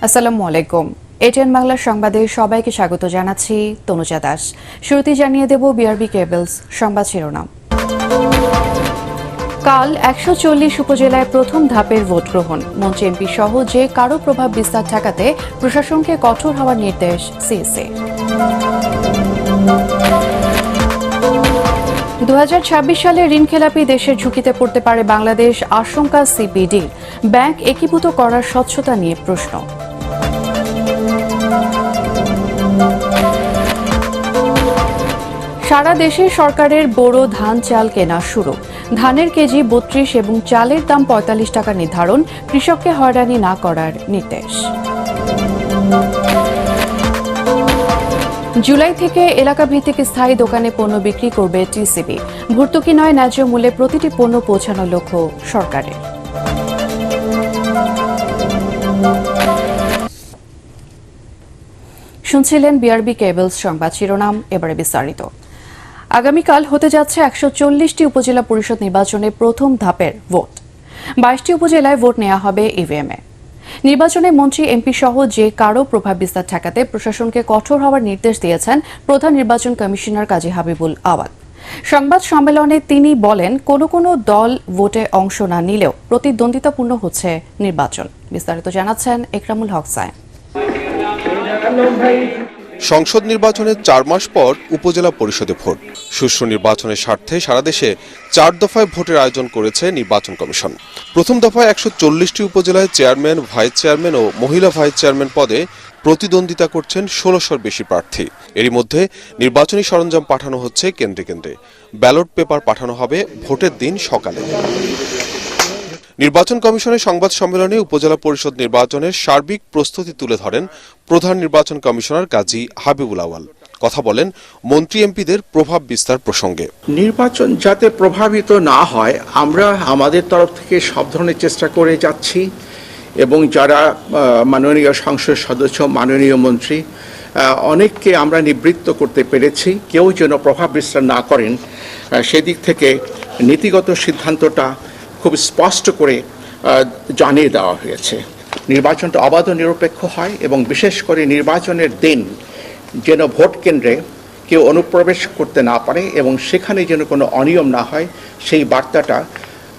আসসালামু আলাইকুম। এটিএন বাংলার সংবাদে সবাইকে স্বাগত জানাচ্ছি তনুজা দাস। শুরুতেই জানিয়ে দেব বিআরবি কেবলস সংবাদ শিরোনাম। কাল ১৪০ উপজেলায় প্রথম ধাপের ভোট গ্রহণ। মন্ত্রী এমপি সহ যে কারো প্রভাব বিস্তার ঠেকাতে প্রশাসনকে কঠোর হওয়ার নির্দেশ সিএসএ। ২০২৬ সালে ঋণখেলাপি দেশের ঝুঁকিতে পড়তে পারে বাংলাদেশ, আশঙ্কা সিপিডির। ব্যাংক একীভূত করার স্বচ্ছতা নিয়ে প্রশ্ন। সারা দেশে সরকারের বোরো ধান চাল কেনা শুরু। ধানের কেজি ৩২ এবং চালের দাম ৪৫ টাকা নির্ধারণ। কৃষককে হয়রানি না করার নির্দেশ। জুলাই থেকে এলাকা ভিত্তিক স্থায়ী দোকানে পণ্য বিক্রি করবে টিসিবি। ভর্তুকি নয়, ন্যায্য মূল্যে প্রতিটি পণ্য পৌঁছানোর লক্ষ্য সরকারের। শুনছিলেন বিআরবি কেবলস সংবাদ শিরোনাম, এবারে বিস্তারিত। আগামীকাল হতে যাচ্ছে ১৪০টি উপজেলা পরিষদ নির্বাচনে প্রথম ধাপের ভোট। ২২টি উপজেলায় ভোট নেওয়া হবে ইভিএমে। নির্বাচনে মন্ত্রী এমপি সহ যে কারো প্রভাব বিস্তার ঠেকাতে প্রশাসনকে কঠোর হওয়ার নির্দেশ দিয়েছেন প্রধান নির্বাচন কমিশনার কাজী হাবিবুল আওয়াল। সংবাদ সম্মেলনে তিনি বলেন, কোনো দল ভোটে অংশ না নিলেও প্রতিদ্বন্দ্বিতাপূর্ণ হচ্ছে নির্বাচন। বিস্তারিত জানাচ্ছেন একরামুল হক সায়েম। সংসদ নির্বাচনের ৪ মাস পর উপজেলা পরিষদে ভোট। সুষ্ঠু নির্বাচনের স্বার্থে সারা দেশে ৪ দফায় ভোটের আয়োজন করেছে নির্বাচন কমিশন। প্রথম দফায় ১৪০টি উপজেলায় চেয়ারম্যান, ভাইস চেয়ারম্যান ও মহিলা ভাইস চেয়ারম্যান পদে প্রতিদ্বন্দ্বিতা করছেন ১৬০০-র বেশি প্রার্থী। এরই মধ্যে নির্বাচনী সরঞ্জাম পাঠানো হচ্ছে কেন্দ্রে কেন্দ্রে। ব্যালট পেপার পাঠানো হবে ভোটের দিন সকালে। নির্বাচন কমিশনের সংবাদ সম্মেলনে উপজেলা পরিষদ নির্বাচনের সার্বিক প্রস্তুতি তুলে ধরেন প্রধান নির্বাচন কমিশনার কাজী হাবিবুল আওয়াল। কথা বলেন মন্ত্রী এমপিদের প্রভাব বিস্তার প্রসঙ্গে। নির্বাচন যাতে প্রভাবিত না হয়, আমরা আমাদের তরফ থেকে সব ধরনের চেষ্টা করে যাচ্ছি এবং যারা মাননীয় সংসদ সদস্য, মাননীয় মন্ত্রী, অনেককে আমরা নিবৃত্ত করতে পেরেছি। কেউ যেন প্রভাব বিস্তার না করেন সেদিক থেকে নীতিগত সিদ্ধান্তটা খুব স্পষ্ট করে জানিয়ে দেওয়া হয়েছে। নির্বাচনটা অবাধ ও নিরপেক্ষ হয় এবং বিশেষ করে নির্বাচনের দিন যেন ভোট কেন্দ্রে কেউ অনুপ্রবেশ করতে না পারে এবং সেখানে যেন কোনো অনিয়ম না হয়, সেই বার্তাটা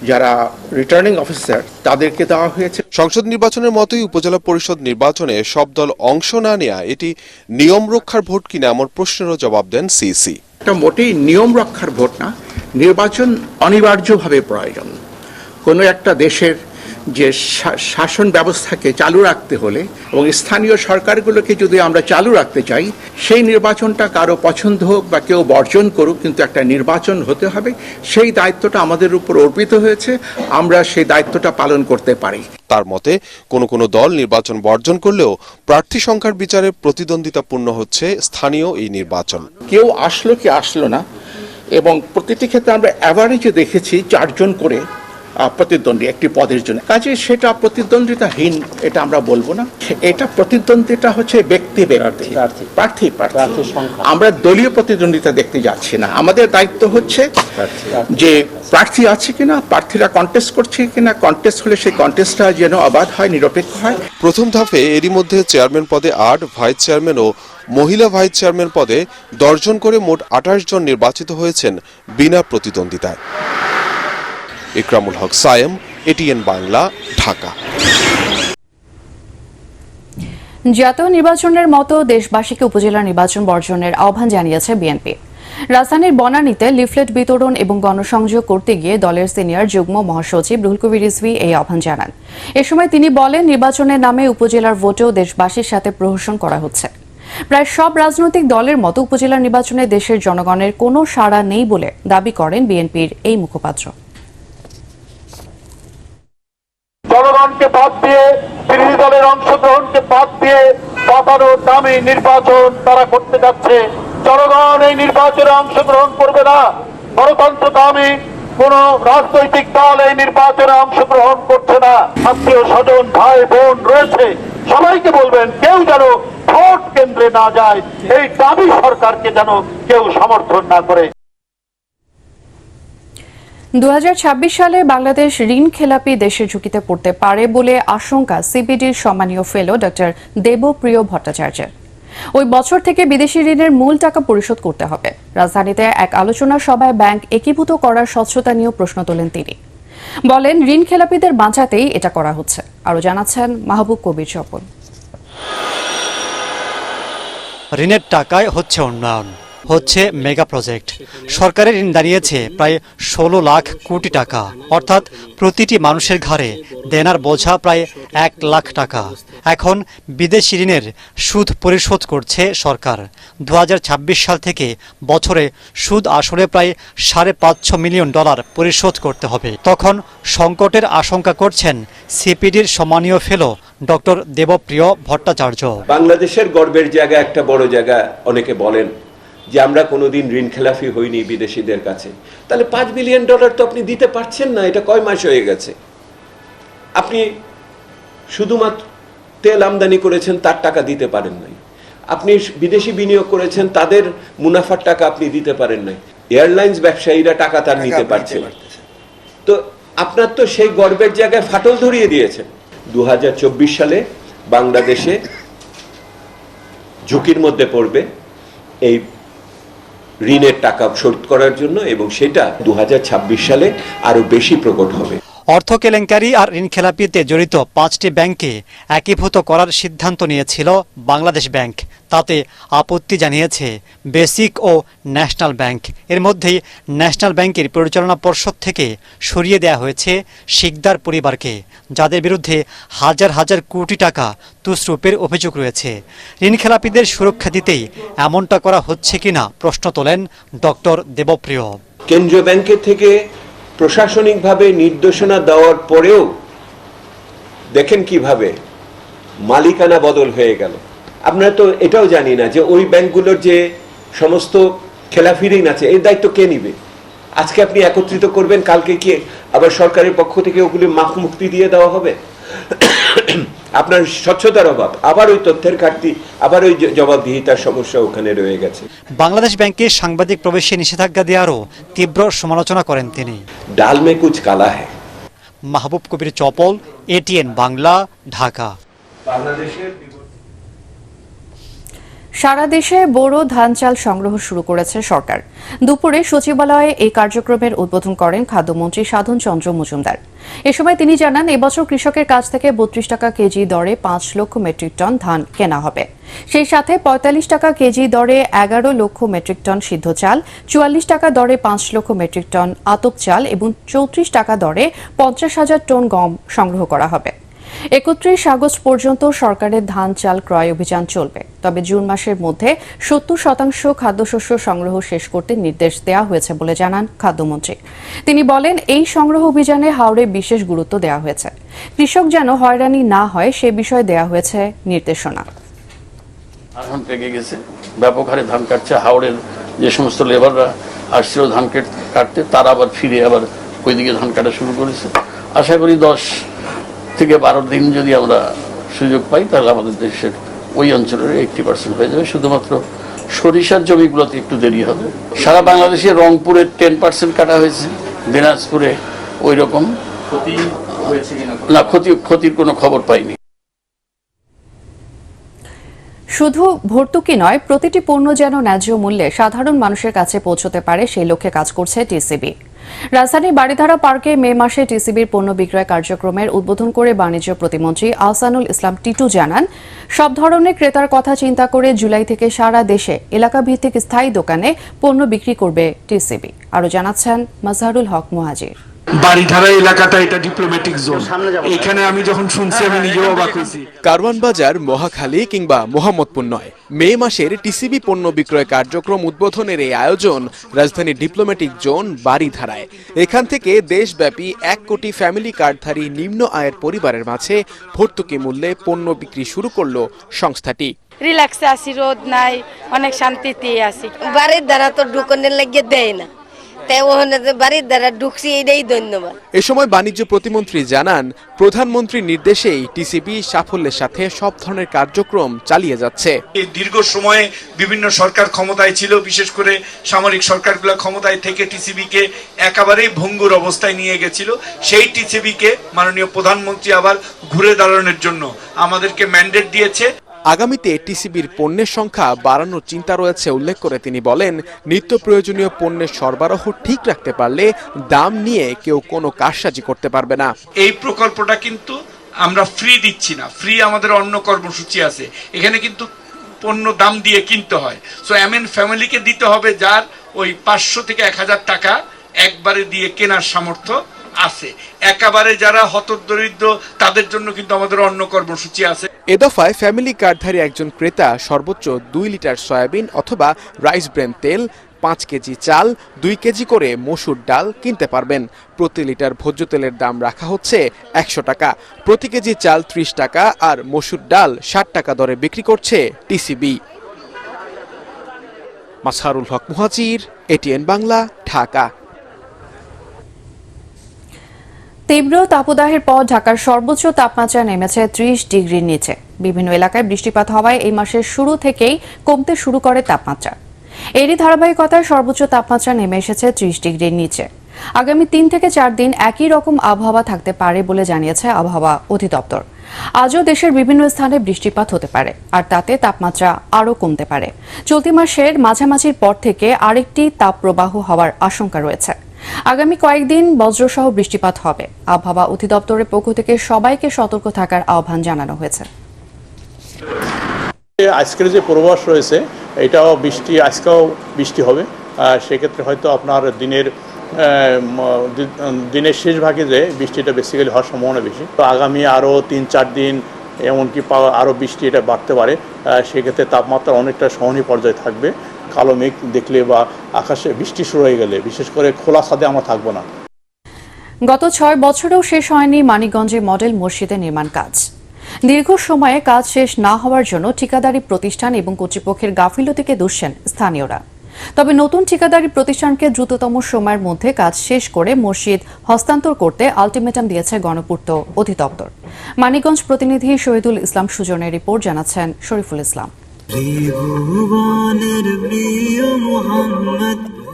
যারা রিটার্নিং অফিসার তাদেরকে দেওয়া হয়েছে। সংসদ নির্বাচনের মতোই উপজেলা পরিষদ নির্বাচনে সব দল অংশ না নেয়া এটি নিয়ম রক্ষার ভোট কিনা এমন প্রশ্নেরও জবাব দেন সিইসি। এটা মোটেই নিয়ম রক্ষার ভোট না, নির্বাচন অনিবার্যভাবে প্রয়োজন। কোনো একটা দেশের যে শাসন ব্যবস্থাকে চালু রাখতে হলে এবং স্থানীয় সরকারগুলোকে যদি আমরা চালু রাখতে চাই, সেই নির্বাচনটা কারো পছন্দ হোক বা কেউ বর্জন করুক, কিন্তু একটা নির্বাচন হতে হবে। সেই দায়িত্বটা আমাদের উপর অর্পিত হয়েছে, আমরা সেই দায়িত্বটা পালন করতে পারি। তার মতে কোনো দল নির্বাচন বর্জন করলেও প্রার্থী সংখ্যার বিচারে প্রতিদ্বন্দ্বিতাপূর্ণ হচ্ছে স্থানীয় এই নির্বাচন। কেউ আসলো কি আসলো না, এবং প্রতিটি ক্ষেত্রে আমরা অ্যাভারেজে দেখেছি 4 জন করে প্রতিদ্বন্দ্বী একটি পদের জন্য। কাজে সেটা প্রতিদ্বন্দ্বিতাহীন এটা আমরা বলবো না। এটা প্রতিদ্বন্দ্বিতা হচ্ছে ব্যক্তি প্রার্থী। আমরা দলীয় প্রতিদ্বন্দ্বিতা দেখতে যাচ্ছি না। আমাদের দায়িত্ব হচ্ছে যে প্রার্থী আছে কিনা, প্রার্থীরা কন্টেস্ট করছে কিনা, কন্টেস্ট হলে সেই কন্টেস্টটা যেন অবাধ হয়, নিরপেক্ষ হয়। প্রথম ধাপে এরই মধ্যে চেয়ারম্যান পদে ৮, ভাইস চেয়ারম্যান ও মহিলা ভাইস চেয়ারম্যান পদে 10 জন করে মোট 28 জন নির্বাচিত হয়েছেন বিনা প্রতিদ্বন্দ্বিতায়। একরামুল হক সায়েম, এটিএন বাংলা, ঢাকা। জাতীয় নির্বাচনের মতো দেশবাসীকে উপজেলা নির্বাচন বর্জনের আহ্বান জানিয়েছে বিএনপি। রাজধানীর বনানীতে লিফলেট বিতরণ এবং গণসংযোগ করতে গিয়ে দলের সিনিয়র যুগ্ম মহাসচিব রুহুল কবির রিজভী এই আহ্বান জানান। এ সময় তিনি বলেন, নির্বাচনের নামে উপজেলার ভোটেও দেশবাসীর সাথে প্রহসন করা হচ্ছে। প্রায় সব রাজনৈতিক দলের মতো উপজেলা নির্বাচনে দেশের জনগণের কোনো সাড়া নেই বলে দাবি করেন বিএনপির এই মুখপাত্র। জনগণকে বাদ দিয়ে, বিরোধী দলের অংশগ্রহণকে বাদ দিয়ে পাতানোর দামি নির্বাচন তারা করতে যাচ্ছে। জনগণ এই নির্বাচনে অংশগ্রহণ করবে না। গণতন্ত্র দামি কোন রাজনৈতিক দল এই নির্বাচনে অংশগ্রহণ করছে না। আত্মীয় স্বজন, ভাই বোন রয়েছে, সবাইকে বলবেন কেউ যেন ভোট কেন্দ্রে না যায়। এই দাবি সরকারকে যেন কেউ সমর্থন না করে। 2026 সালে বাংলাদেশ ঋণ খেলাপি দেশের ঝুঁকিতে পড়তে পারে বলে আশঙ্কা সিপিডির সম্মানীয় ফেলো ডক্টর দেবপ্রিয় ভট্টাচার্যের। ওই বছর থেকে বিদেশি ঋণের মূল টাকা পরিশোধ করতে হবে। রাজধানীতে এক আলোচনা সভায় ব্যাংক একীভূত করার স্বচ্ছতা নিয়েও প্রশ্ন তোলেন তিনি। বলেন, ঋণ খেলাপিদের বাঁচাতেই এটা করা হচ্ছে। আরও জানাচ্ছেন মাহবুব কবির স্বপন। ঋণের টাকায় হচ্ছে উন্নয়ন, হচ্ছে মেগা প্রজেক্ট। সরকারের ঋণ দাঁড়িয়েছে প্রায় 16 লাখ কোটি টাকা, অর্থাৎ প্রতিটি মানুষের ঘাড়ে দেনার বোঝা প্রায় 1 লাখ টাকা। এখন বিদেশি ঋণের সুদ পরিশোধ করছে সরকার। 2026 সাল থেকে বছরে সুদ আসলে প্রায় $550 মিলিয়ন পরিশোধ করতে হবে। তখন সংকটের আশঙ্কা করছেন সিপিডির সম্মানীয় ফেলো ডক্টর দেবপ্রিয় ভট্টাচার্য। বাংলাদেশের গর্বের জায়গা, একটা বড় জায়গা। অনেকে বলেন যে আমরা কোনোদিন ঋণ খেলাফি হইনি বিদেশিদের কাছে। তাহলে $5 বিলিয়ন তো আপনি দিতে পারছেন না। এটা কয় মাস হয়ে গেছে? আপনি শুধুমাত্র তেল আমদানি করেছেন, তার টাকা দিতে পারেন নাই। আপনি বিদেশি বিনিয়োগ করেছেন, তাদের মুনাফার টাকা আপনি দিতে পারেন নাই। এয়ারলাইন্স ব্যবসায়ীরা টাকা তার নিতে পারছে না। তো আপনার তো সেই গর্বের জায়গায় ফাটল ধরিয়ে দিয়েছেন। 2024 সালে বাংলাদেশে ঝুঁকির মধ্যে পড়বে এই ঋণের টাকা শোধ করার জন্য, এবং সেটা 2026 সালে আরো বেশি প্রকট হবে। অর্থ কেলেঙ্কারি আর ঋণ খেলাপিতে জড়িত 5টি ব্যাংককে একীভূত করার সিদ্ধান্ত নিয়েছিল বাংলাদেশ ব্যাংক। তাতে আপত্তি জানিয়েছে বেসিক ও ন্যাশনাল ব্যাংক। এর মধ্যেই ন্যাশনাল ব্যাংকের পরিচালনা পর্ষদ থেকে সরিয়ে দেওয়া হয়েছে শিকদার পরিবারকে, যাদের বিরুদ্ধে হাজার হাজার কোটি টাকা তছরূপের অভিযোগ রয়েছে। ঋণ খেলাপিদের সুরক্ষা দিতেই এমনটা করা হচ্ছে কিনা প্রশ্ন তোলেন ডক্টর দেবপ্রিয়। কেন্দ্রীয় ব্যাংকের থেকে প্রশাসনিকভাবে নির্দেশনা দেওয়ার পরেও দেখেন কিভাবে মালিকানা বদল হয়ে গেল। আপনারা তো এটাও জানি না যে ওই ব্যাংকগুলোর যে সমস্ত খেলাফি ঋণ আছে, এর দায়িত্ব কে নিবে? আজকে আপনি একত্রিত করবেন, কালকে কি আবার সরকারের পক্ষ থেকে ওগুলি মাফ মুক্তি দিয়ে দেওয়া হবে? আপনার স্বচ্ছতার অভাব, আবার ওই তথ্যের ঘাটতি, আবার ওই জবাবদিহিতার সমস্যা ওখানে রয়ে গেছে। বাংলাদেশ ব্যাংকের সাংবাদিক প্রবেশে নিষেধাজ্ঞা দেওয়ারও তীব্র সমালোচনা করেন তিনি। ডাল মে কুছ কালা হ্যায়। মাহবুব কবির চপল, এটিএন বাংলা, ঢাকা। সারা দেশে বোরো ধান চাল সংগ্রহ শুরু করেছে সরকার। দুপুরে সচিবালয়ে এই কার্যক্রমের উদ্বোধন করেন খাদ্যমন্ত্রী সাধন চন্দ্র মজুমদার। এ সময় তিনি জানান, এবছর কৃষকের কাছ থেকে 32 টাকা কেজি দরে 5 লক্ষ মেট্রিক টন ধান কেনা হবে। সেই সাথে 45 টাকা কেজি দরে 11 লক্ষ মেট্রিক টন সিদ্ধ চাল, 44 টাকা দরে 5 লক্ষ মেট্রিক টন আতপ চাল এবং 34 টাকা দরে 50,000 টন গম সংগ্রহ করা হবে। 31 আগস্ট পর্যন্ত সরকারের ধান চাল ক্রয় অভিযান চলবে। তবে জুন মাসের মধ্যে 70% খাদ্যশস্য সংগ্রহ শেষ করতে নির্দেশ দেওয়া হয়েছে বলে জানান খাদ্যমন্ত্রী। তিনি বলেন, এই সংগ্রহ অভিযানে হাওড়ে বিশেষ গুরুত্ব দেওয়া হয়েছে। কৃষক যেন হয়রানি না হয় সে বিষয়ে দেওয়া হয়েছে নির্দেশনা। এখন পেকে গেছে, ব্যাপক হারে ধান কাটছে। হাওড়ের যে সমস্ত লেবাররা আসছিল ধান কাটতে, তারা আবার ফিরে আবার ওইদিকে ধান কাটা শুরু করেছে। আশা করি 10 থেকে 12 দিন যদি আমরা সুযোগ পাই, তাহলে আমাদের দেশের ওই অঞ্চলের 80% হয়ে যাবে। শুধুমাত্র সরিষার জমিগুলোতে একটু দেরি হবে। সারা বাংলাদেশে রংপুরে 10% কাটা হয়েছে, দিনাজপুরে ওই রকম না, ক্ষতির কোনো খবর পাইনি। শুধু ভর্তুকি নয়, প্রতিটি পণ্য যেন ন্যায্য মূল্যে সাধারণ মানুষের কাছে পৌঁছতে পারে সেই লক্ষ্যে কাজ করছে টিসিবি। রাজধানীর বাড়িধারা পার্কে মে মাসে টিসিবির পণ্য বিক্রয় কার্যক্রমের উদ্বোধন করে বাণিজ্য প্রতিমন্ত্রী আহসানুল ইসলাম টিটু জানান, সব ধরনের ক্রেতার কথা চিন্তা করে জুলাই থেকে সারা দেশে এলাকাভিত্তিক স্থায়ী দোকানে পণ্য বিক্রি করবে টিসিবি। আরও জানাচ্ছেন মাজহারুল হক মুহাজির। বাড়িধারা এলাকাটা এটা ডিপ্লোম্যাটিক জোন। এখানে আমি যখন শুনছি আমি নিজেও অবাক হয়েছি। কারওয়ান বাজার, মহাখালী কিংবা মোহাম্মদপুর নয়, মে মাসের টিসিবি পণ্য বিক্রয় কার্যক্রম উদ্বোধনের এই আয়োজন রাজধানীর ডিপ্লোম্যাটিক জোন বাড়িধারায়। এখান থেকে দেশব্যাপী 1 কোটি ফ্যামিলি কার্ডধারী নিম্ন আয়ের পরিবারের মাঝে ভর্তুকি মূল্যে পণ্য বিক্রি শুরু করলো সংস্থাটি। রিল্যাক্সে আসি, রোদ নাই, অনেক শান্তিতে আসি। বাড়ির দ্বারা তো দোকানের লাগিয়ে দেয় না, তাই ওখানে যে বাড়ির দ্বারা ঢুকছি এটাই ধন্যবাদ। এ সময় বাণিজ্য প্রতিমন্ত্রী জানান, প্রধানমন্ত্রীর নির্দেশেই টিসিবি সাফল্যের সাথে সব ধরনের কার্যক্রম চালিয়ে যাচ্ছে। এই দীর্ঘ সময়ে বিভিন্ন সরকার ক্ষমতায় ছিল, বিশেষ করে সামরিক সরকারগুলো ক্ষমতায় থেকে টিসিবিকে একেবারেই ভঙ্গুর অবস্থায় নিয়ে গেছিল। সেই টিসিবিকে মাননীয় প্রধানমন্ত্রী আবার ঘুরে দাঁড়ানোর জন্য আমাদেরকে ম্যান্ডেট দিয়েছে। আগামীতে টিসিবির পণ্যের সংখ্যা বাড়ানোর চিন্তা রয়েছে উল্লেখ করে তিনি বলেন, নিত্য প্রয়োজনীয় পণ্যের সরবরাহ ঠিক রাখতে পারলে দাম নিয়ে কেউ কোনো কারসাজি করতে পারবে না। এই প্রকল্পটা কিন্তু আমরা ফ্রি দিচ্ছি না, ফ্রি আমাদের অন্য কর্মসূচি আছে, এখানে কিন্তু পণ্য দাম দিয়ে কিনতে হয়। সো এমএন ফ্যামিলিকে দিতে হবে যার ওই 500 থেকে 1000 টাকা একবারে দিয়ে কেনার সামর্থ্য আছে। একেবারে যারা হতদরিদ্র তাদের জন্য কিন্তু আমাদের অন্য কর্মসূচি আছে। এ দফায় ফ্যামিলি কার্ডধারী একজন ক্রেতা সর্বোচ্চ 2 লিটার সয়াবিন অথবা রাইস ব্রেন তেল, 5 কেজি চাল, 2 কেজি করে মসুর ডাল কিনতে পারবেন। প্রতি লিটার ভোজ্য তেলের দাম রাখা হচ্ছে 100 টাকা। প্রতি কেজি চাল 30 টাকা আর মসুর ডাল 60 টাকা দরে বিক্রি করছে টিসিবি। মাসহারুল হক মুহাজির, এটিএন বাংলা, ঢাকা। তীব্র তাপদাহের পর ঢাকার সর্বোচ্চ তাপমাত্রা নেমেছে 30 ডিগ্রির নিচে। বিভিন্ন এলাকায় বৃষ্টিপাত হওয়ায় এই মাসের শুরু থেকেই কমতে শুরু করে তাপমাত্রা। এরই ধারাবাহিকতায় সর্বোচ্চ তাপমাত্রা নেমে এসেছে 30 ডিগ্রির নিচে। আগামী 3 থেকে 4 দিন একই রকম আবহাওয়া থাকতে পারে বলে জানিয়েছে আবহাওয়া অধিদপ্তর। আজও দেশের বিভিন্ন স্থানে বৃষ্টিপাত হতে পারে, আর তাতে তাপমাত্রা আরও কমতে পারে। চলতি মাসের মাঝামাঝির পর থেকে আরেকটি তাপপ্রবাহ হওয়ার আশঙ্কা রয়েছে। আগামী কয়েকদিন বজ্রসহ বৃষ্টিপাত হবে। আবহাওয়া অধিদপ্তরের পক্ষ থেকে সবাইকে সতর্ক থাকার আহ্বান জানানো হয়েছে। আজকের যে পূর্বাভাস রয়েছে এটাও আজকেও বৃষ্টি হবে। সেক্ষেত্রে হয়তো আপনার দিনের শেষ ভাগে যে বৃষ্টিটা বেসিক্যালি হওয়ার সম্ভাবনা বেশি। তো আগামী আরও 3-4 দিন এমনকি আরও বৃষ্টি এটা বাড়তে পারে। সেক্ষেত্রে তাপমাত্রা অনেকটা সহনীয় পর্যায়ে থাকবে। কালো মেঘ দেখলে বা আকাশে বৃষ্টি শুরু হয়ে গেলে বিশেষ করে খোলা ছাদে আমরা থাকবো না। গত 6 বছরেও শেষ হয়নি মানিকগঞ্জে মডেল মসজিদের নির্মাণ কাজ। দীর্ঘ সময়ে কাজ শেষ না হওয়ার জন্য ঠিকাদারি প্রতিষ্ঠান এবং কর্তৃপক্ষের গাফিলতিকে দুষছেন স্থানীয়রা। তবে নতুন ঠিকাদারি প্রতিষ্ঠানকে দ্রুততম সময়ের মধ্যে কাজ শেষ করে মসজিদ হস্তান্তর করতে আলটিমেটাম দিয়েছে গণপূর্ত অধিদপ্তর। মানিকগঞ্জ প্রতিনিধি শহীদুল ইসলাম সুজনের রিপোর্ট, জানাচ্ছেন শরীফুল ইসলাম।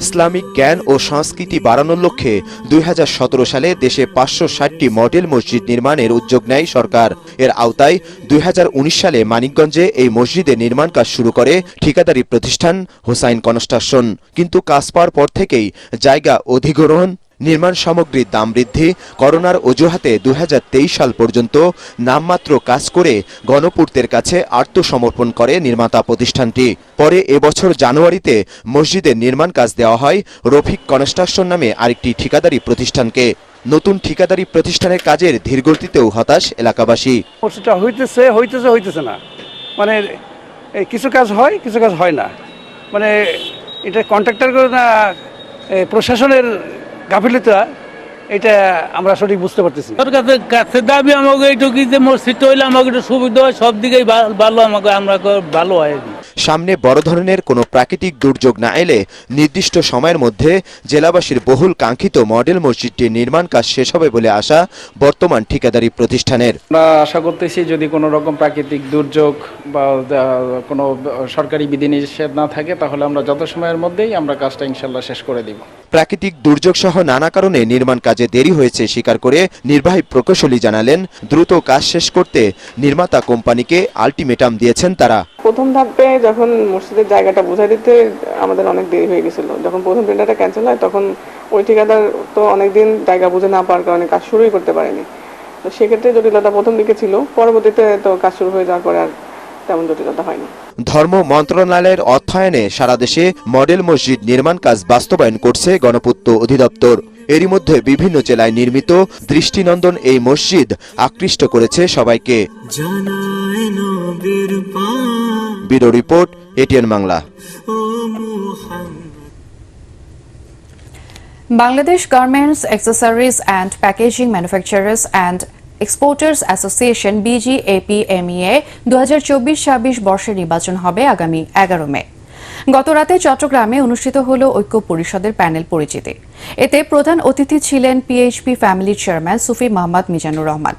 ইসলামিক জ্ঞান ও সংস্কৃতি বাড়ানোর লক্ষ্যে 2017 সালে দেশে 560টি মডেল মসজিদ নির্মাণের উদ্যোগ নেয় সরকার। এর আওতায় 2019 সালে মানিকগঞ্জে এই মসজিদের নির্মাণ কাজ শুরু করে ঠিকাদারি প্রতিষ্ঠান হোসাইন কনস্ট্রাকশন। কিন্তু কাজ পাওয়ার পর থেকেই জায়গা অধিগ্রহণ, নির্মাণ সামগ্রীর দাম বৃদ্ধি, করোনার অজুহাতে 2023 সাল পর্যন্ত নামমাত্র কাজ করে গণপূর্তের কাছে আত্মসমর্পণ করে নির্মাতা প্রতিষ্ঠানটি। পরে এবছর জানুয়ারিতে মসজিদের নির্মাণ কাজ দেওয়া হয় রফিক কনস্ট্রাকশন নামে আরেকটি ঠিকাদারি প্রতিষ্ঠানকে। নতুন ঠিকাদারি প্রতিষ্ঠানের কাজের ধীরগতিতেও হতাশ এলাকাবাসী। মসজিদটা হইতেছে না, মানে কিছু কাজ হয়, কিছু কাজ হয় না। মানে এটা কন্ট্রাক্টর না প্রশাসনের গাফিলতা, এটা আমরা সঠিক বুঝতে পারতেছি। সরকারের কাছে দাবি আমাকে এইটুকু যে মসজিদটা হইলে আমাকে একটু সুবিধা হয়, সব দিকেই ভালো, আমাকে আমরা ভালো হয়। সামনে বড় ধরনের কোনো প্রাকৃতিক দুর্যোগ না এলে নির্দিষ্ট সময়ের মধ্যে জেলাবাসীর বহুল কাঙ্ক্ষিত মডেল মসজিদটির নির্মাণ কাজ শেষ হবে বলে আশা বর্তমান ঠিকাদারি প্রতিষ্ঠানের। আমরা আশা করতেছি যদি কোনো রকম প্রাকৃতিক দুর্যোগ বা কোনো সরকারি বিধিনিষেধ না থাকে তাহলে আমরা যত সময়ের মধ্যেই আমরা কাজটা ইনশাল্লাহ শেষ করে দিব। প্রাকৃতিক দুর্যোগ সহ নানা কারণে নির্মাণ কাজে দেরি হয়েছে স্বীকার করে নির্বাহী প্রকৌশলী জানালেন, দ্রুত কাজ শেষ করতে নির্মাতা কোম্পানিকে আলটিমেটাম দিয়েছেন তারা। প্রথম ধাপে যখন মসজিদের জায়গাটা বুঝাই দিতে আমাদের অনেক দেরি হয়ে গেছিল। যখন প্রথম টেন্ডারটা ক্যান্সেল হয় তখন ওই ঠিকাদার তো অনেকদিন জায়গা বুঝে না পাওয়ার কারণে কাজ শুরুই করতে পারেনি। তো সেক্ষেত্রে জটিলতা প্রথম দিকে ছিল, পরবর্তীতে তো কাজ শুরু হয়ে যাওয়ার পরে আর তেমন জটিলতা হয়নি। ধর্ম মন্ত্রণালয়ের অর্থায়নে সারা দেশে মডেল মসজিদ নির্মাণ কাজ বাস্তবায়ন করছে গণপূর্ত অধিদপ্তর। এরই মধ্যে বিভিন্ন জেলায় নির্মিত দৃষ্টিনন্দন এই মসজিদ আকৃষ্ট করেছে সবাইকে। Bureau report, ATN Bangla. Bangladesh garments, accessories and packaging manufacturers and exporters association BGAPMEA 2024-26 বর্ষের নির্বাচন হবে আগামী 11 মে। গতরাতে চট্টগ্রামে অনুষ্ঠিত হল ঐক্য পরিষদের প্যানেল পরিচিতি। এতে প্রধান অতিথি ছিলেন পিএইচপি ফ্যামিলির চেয়ারম্যান সুফি মোহাম্মদ মিজানুর রহমান।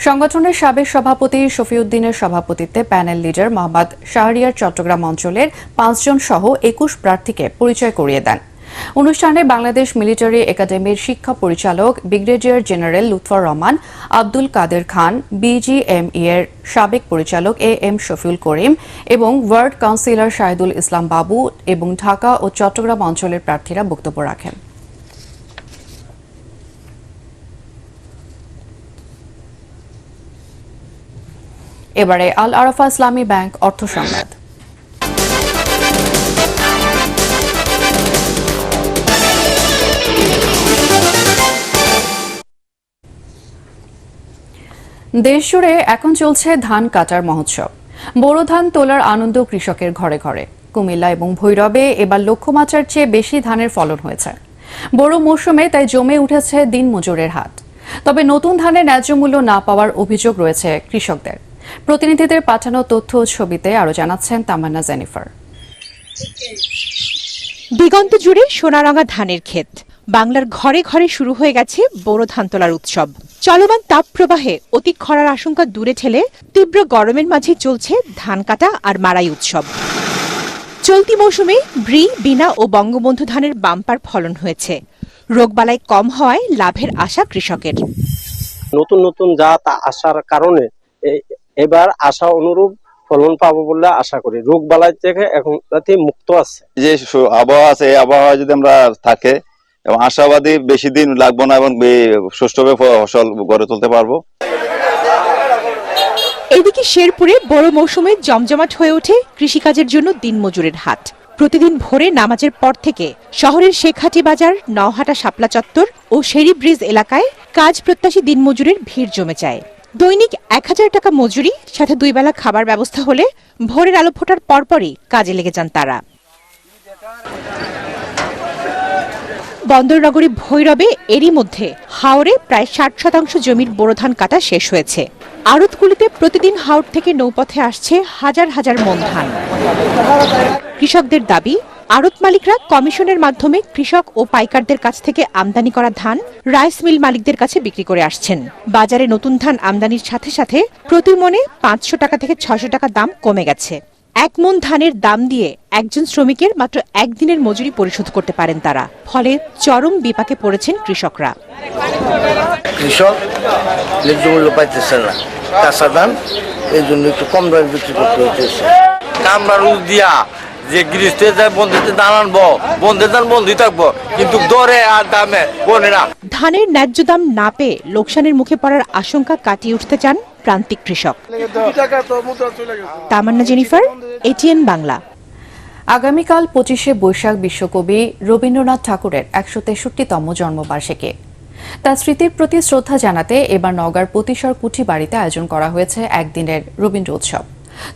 সংগঠনের সাবেক সভাপতি শফিউদ্দিনের সভাপতিত্বে প্যানেল লিডার মোহাম্মদ শাহরিয়ার চট্টগ্রাম অঞ্চলের 5 জন সহ 21 প্রার্থীকে পরিচয় করিয়ে দেন। অনুষ্ঠানে বাংলাদেশ মিলিটারি একাডেমির শিক্ষা পরিচালক ব্রিগেডিয়ার জেনারেল লুৎফর রহমান, আব্দুল কাদের খান, বিজিএমই এর সাবেক পরিচালক এম শফিউল করিম এবং ওয়ার্ড কাউন্সিলর শাহিদুল ইসলাম বাবু এবং ঢাকা ও চট্টগ্রাম অঞ্চলের প্রার্থীরা বক্তব্য রাখেন। এবারে আল আরাফা ইসলামী ব্যাংক অর্থ সংবাদ। দেশজুড়ে এখন চলছে ধান কাটার মহোৎসব। বোরো ধান তোলার আনন্দ কৃষকের ঘরে ঘরে। কুমিল্লা এবং ভৈরবে এবার লক্ষ্যমাত্রার চেয়ে বেশি ধানের ফলন হয়েছে। বোরো মৌসুমে তাই জমে উঠেছে দিনমজুরের হাট। তবে নতুন ধানের ন্যায্য মূল্য না পাওয়ার অভিযোগ রয়েছে কৃষকদের। প্রতিনিধিদের পাঠানো তথ্য ও ছবিতে আরো জানাচ্ছেন তামান্না জেনিফার। দিগন্ত জুড়ে সোনারঙা ধানের ক্ষেত। বাংলার ঘরে ঘরে শুরু হয়ে গেছে বোরো ধান তোলার উৎসব। চলমান তাপ প্রবাহে অতি খরার আশঙ্কা দূরে ঠেলে তীব্র গরমের মাঝে চলছে ধান কাটা আর মাড়াই উৎসব। চলতি মৌসুমে ব্রি, বিনা ও বঙ্গবন্ধু ধানের বাম্পার ফলন হয়েছে। রোগবালাই কম হওয়ায় লাভের আশা কৃষকের। নতুন নতুন জাত আসার কারণে এবার আশা অনুরূপ ফলন পাবো বলে আশা করি। রোগবালাই থেকে এখন মুক্ত আছে। যে আবহাওয়া আছে এই আবহাওয়া যদি আমরা থাকে এবং আশাবাদী বেশি দিন লাগবো না এবং সুষ্ঠুভাবে ফসল গড়ে তুলতে পারবো। এদিকে শেরপুরে বড় মৌসুমে জমজমাট হয়ে ওঠে কৃষিকাজের জন্য দিনমজুরের হাট। প্রতিদিন ভোরে নামাজের পর থেকে শহরের শেখহাটি বাজার, নওহাটা শাপলা চত্বর ও শেরি ব্রিজ এলাকায় কাজ প্রত্যাশী দিনমজুরের ভিড় জমে যায়। দৈনিক 1000 টাকা মজুরি, সাথে 2 বেলা খাবার ব্যবস্থা হলে ভোরের আলো ফোটার পরপরই কাজে লেগে যান তারা। বন্দরনগরী ভৈরবে এরই মধ্যে হাওরে প্রায় 60% জমির বোরো ধান কাটা শেষ হয়েছে। আড়তগুলিতে প্রতিদিন হাওর থেকে নৌপথে আসছে হাজার হাজার মন ধান। কৃষকদের দাবি, আড়ত মালিকরা কমিশনের মাধ্যমে কৃষক ও পাইকারদের কাছ থেকে আমদানি করা ধান রাইস মিল মালিকদের কাছে বিক্রি করে আসছেন। বাজারে নতুন ধান আমদানির সাথে সাথে প্রতি মনে 500 টাকা থেকে 600 টাকা দাম কমে গেছে। 1 মন ধানের দাম দিয়ে একজন শ্রমিকের মাত্র একদিনের মজুরি পরিশোধ করতে পারেন তারা। ফলে চরম বিপাকে পড়েছেন কৃষকরা। কৃষক ন্যায্য মূল্য পাইতেছে না, কাঁচা ধান এই জন্য একটু কম দামে বিক্রি করতে হচ্ছে। কামরা রুল দিয়া যে গৃহস্থে যায় বন্ধুতে ধান আনবো, বন্ধের ধান বন্ধই থাকবো, কিন্তু দরে আর দামে বনে না। ধানের ন্যায্য দাম না পেয়ে লোকসানের মুখে পড়ার আশঙ্কা কাটিয়ে উঠতে চান প্রান্তিক কৃষক। তামান্না জেনিফার, এটিএন বাংলা। আগামীকাল 25শে বৈশাখ বিশ্বকবি রবীন্দ্রনাথ ঠাকুরের 163তম জন্মবার্ষিকী। তার স্মৃতির প্রতি শ্রদ্ধা জানাতে এবার নওগাঁর পতিশর কুঠি বাড়িতে আয়োজন করা হয়েছে একদিনের রবীন্দ্র উৎসব।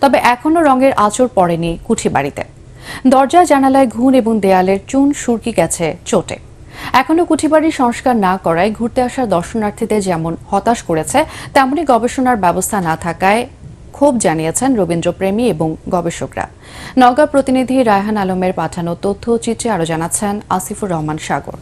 তবে এখনও রঙের আঁচড় পড়েনি কুঠি বাড়িতে। দরজা জানালায় ঘুণ এবং দেয়ালের চুন সুরকি গেছে চোটে। এখনও কুঠিবাড়ির সংস্কার না করায় ঘুরতে আসা দর্শনার্থীদের যেমন হতাশ করেছে, তেমনি গবেষণার ব্যবস্থা না থাকায় ক্ষোভ জানিয়েছেন রবীন্দ্রপ্রেমী এবং গবেষকরা। নওগাঁ প্রতিনিধি রায়হান আলমের পাঠানো তথ্য চিত্রে আরো জানাচ্ছেন আসিফুর রহমান সাগর।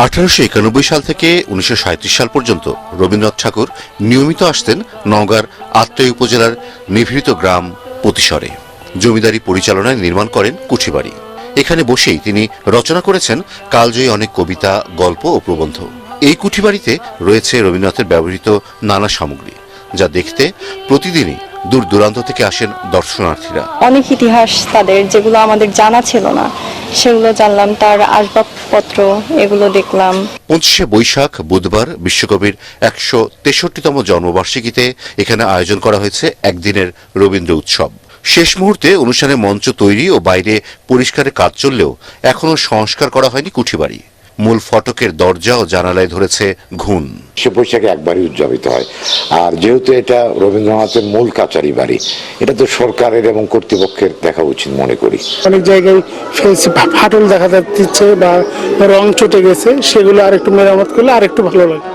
1891 সাল থেকে 1937 সাল পর্যন্ত রবীন্দ্রনাথ ঠাকুর নিয়মিত আসতেন নওগাঁর আত্রাই উপজেলার নিভৃত গ্রাম পতিশরে। জমিদারি পরিচালনায় নির্মাণ করেন কুঠিবাড়ি। এখানে বসেই তিনি রচনা করেছেন কালজয়ী অনেক কবিতা, গল্প ও প্রবন্ধ। এই কুঠিবাড়িতে রয়েছে রবীন্দ্রনাথের ব্যবহৃত নানা সামগ্রী, যা দেখতে প্রতিদিনই দূর দূরান্ত থেকে আসেন দর্শনার্থীরা। অনেক ইতিহাস তাদের যেগুলো আমাদের জানা ছিল না, সেগুলো জানলাম। তার আসবাবপত্র এগুলো দেখলাম। 25শে বৈশাখ বুধবার বিশ্বকবির 163তম জন্মবার্ষিকীতে এখানে আয়োজন করা হয়েছে একদিনের রবীন্দ্র উৎসব। শেষ মুহূর্তে অনুষ্ঠানে মঞ্চ তৈরি ও বাইরে পরিষ্কারের কাজ চললেও এখনও সংস্কার করা হয়নি কুঠিবাড়ি। মূল ফটকের দরজা ও জানালায় ধরেছে ঘুণ। সে বৈশাখে একবারই উদযাপিত হয়, আর যেহেতু এটা রবীন্দ্রনাথের মূল কাচারি বাড়ি, এটা তো সরকারের এবং কর্তৃপক্ষের দেখা উচিত মনে করি। অনেক জায়গায় ফাটল দেখা যাচ্ছে বা রং চটে গেছে, সেগুলো আরেকটু মেরামত করলে আরেকটু ভালো লাগে।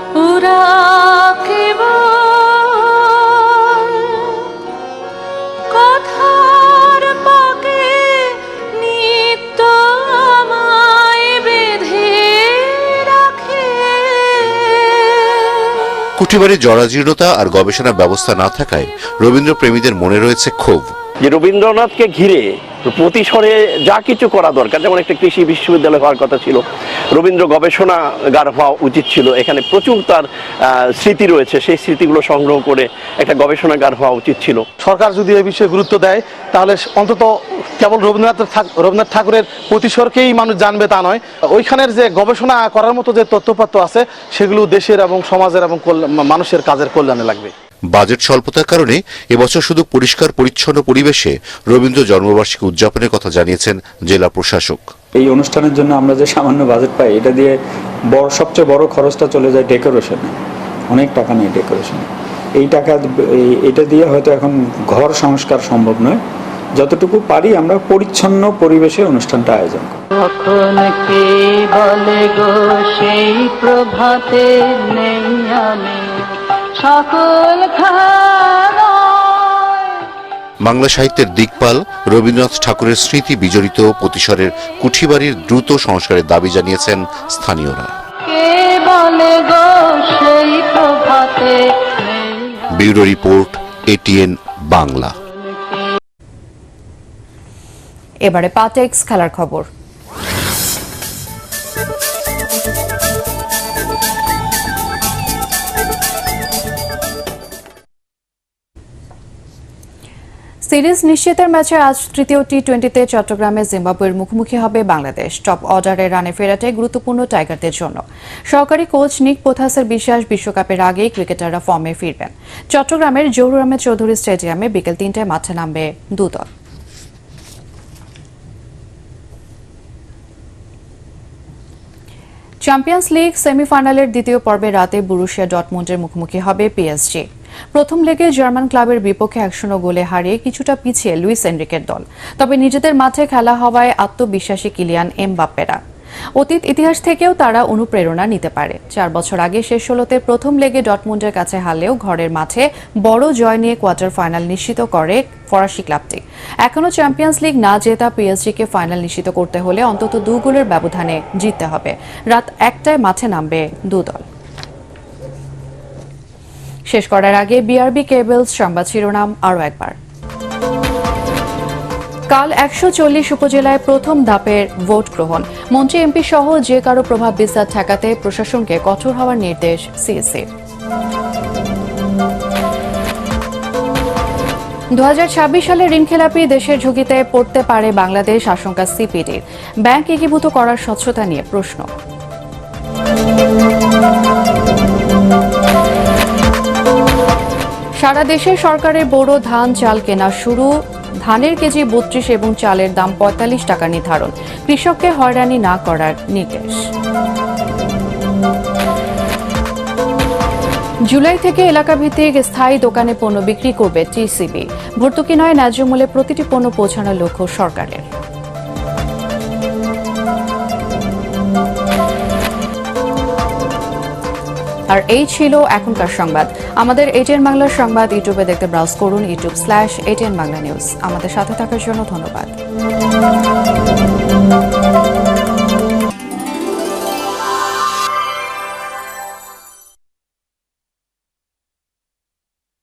কুঠিবাড়ির জরাজীর্ণতা আর গবেষণা ব্যবস্থা না থাকায় রবীন্দ্র প্রেমীদের মনে রয়েছে ক্ষোভ। যে রবীন্দ্রনাথকে ঘিরে প্রতিসরে যা কিছু করা দরকার, যেমন একটা কৃষি বিশ্ববিদ্যালয় হওয়ার কথা ছিল, রবীন্দ্র গবেষণাগার হওয়া উচিত ছিল, এখানে প্রচুর তার স্মৃতি রয়েছে, সেই স্মৃতিগুলো সংগ্রহ করে একটা গবেষণাগার হওয়া উচিত ছিল। সরকার যদি এই বিষয়ে গুরুত্ব দেয় তাহলে অন্তত কেবল রবীন্দ্রনাথ ঠাকুরের প্রতিসরকেই মানুষ জানবে তা নয়, ওইখানের যে গবেষণা করার মতো যে তথ্যপত্র আছে সেগুলো দেশের এবং সমাজের এবং মানুষের কাজের কল্যাণে লাগবে। বাজেট স্বল্পতার কারণে এবছর শুধু পরিষ্কার পরিচ্ছন্ন পরিবেশে রবীন্দ্র জন্মবার্ষিকী উদযাপনের কথা জানিয়েছেন জেলা প্রশাসক। এই অনুষ্ঠানের জন্য আমরা যে সামান্য বাজেট পাই, এটা দিয়ে সবচেয়ে বড় খরচটা চলে যায় ডেকোরেশনে, অনেক টাকা নেই ডেকোরেশনে। এই টাকা এটা দিয়ে হয়তো এখন ঘর সংস্কার সম্ভব নয়, যতটুকু পারি আমরা পরিচ্ছন্ন পরিবেশে অনুষ্ঠানটা আয়োজন করি। কখন কে বলে গো সেই প্রভাতে নেই আমি সকল বাংলা সাহিত্যের দিকপাল রবীন্দ্রনাথ ঠাকুরের স্মৃতি বিজড়িত প্রতিসরের কুঠিবাড়ির দ্রুত সংস্কারের দাবি জানিয়েছেন স্থানীয়রা। কে বলে গো সেই প্রভাতে। Bureau report, ATN Bangla. এবারে পাটেক্স খেলার খবর। সিরিজ নিশ্চিতের ম্যাচে আজ তৃতীয় টি-20তে চট্টগ্রামে জিম্বাবুয়ের মুখোমুখি হবে বাংলাদেশ। টপ অর্ডারে রানে ফেরাটাই গুরুত্বপূর্ণ টাইগারদের জন্য। সহকারী কোচ নিক পোথাসের বিশ্বাস বিশ্বকাপের আগেই ক্রিকেটাররা ফর্মে ফিরবেন। চট্টগ্রামের জহুর আহমেদ চৌধুরী স্টেডিয়ামে বিকেল 3টায় মাঠে নামবে দুদল। চ্যাম্পিয়ন্স লিগ সেমিফাইনালের দ্বিতীয় পর্বে রাতে বরুসিয়া ডর্টমুন্ডের মুখোমুখি হবে পিএসজি। প্রথম লেগে জার্মান ক্লাবের বিপক্ষে 1-0 গোলে হারিয়ে কিছুটা পিছিয়ে লুইস এনরিকের দল। তবে নিজেদের মাঠে খেলা হওয়ায় আত্মবিশ্বাসী কিলিয়ান এমবাপ্পেরা। অতীত ইতিহাস থেকেও তারা অনুপ্রেরণা নিতে পারে। 4 বছর আগে শেষ 16তে প্রথম লেগে ডর্টমুন্ডের কাছে হারলেও ঘরের মাঠে বড় জয় নিয়ে কোয়ার্টার ফাইনাল নিশ্চিত করে ফরাসি ক্লাবটি। এখনও চ্যাম্পিয়ন্স লিগ না জেতা পিএসজিকে ফাইনাল নিশ্চিত করতে হলে অন্তত 2 গোলের ব্যবধানে জিততে হবে। রাত 1টায় মাঠে নামবে দুদল। শেষ করার আগে বিআরবি কেবলস সংবাদ শিরোনাম আরও একবার। কাল 140 উপজেলায় প্রথম ধাপের ভোট গ্রহণ। মন্ত্রী এমপি সহ যে কারো প্রভাব বিস্তার ঠেকাতে প্রশাসনকে কঠোর হওয়ার নির্দেশ সিএসির। 2026 সালে ঋণখেলাপি দেশের ঝুঁকিতে পড়তে পারে বাংলাদেশ, আশঙ্কা সিপিডির। ব্যাংক একীভূত করার স্বচ্ছতা নিয়ে প্রশ্ন। সারা দেশে সরকারের বোরো ধান চাল কেনা শুরু। ধানের কেজি 32 এবং চালের দাম 45 টাকা নির্ধারণ। কৃষককে হয়রানি না করার নির্দেশ। জুলাই থেকে এলাকাভিত্তিক স্থায়ী দোকানে পণ্য বিক্রি করবে টিসিবি। ভর্তুকি নয়, ন্যায্য মূল্যে প্রতিটি পণ্য পৌঁছানোর লক্ষ্য সরকারের। আর এই ছিল এখনকার সংবাদ। আমাদের এটিএন বাংলার সংবাদ ইউটিউবে দেখতে ব্রাউজ করুন youtube/ATN বাংলা নিউজ। আমাদের সাথে থাকার জন্য ধন্যবাদ।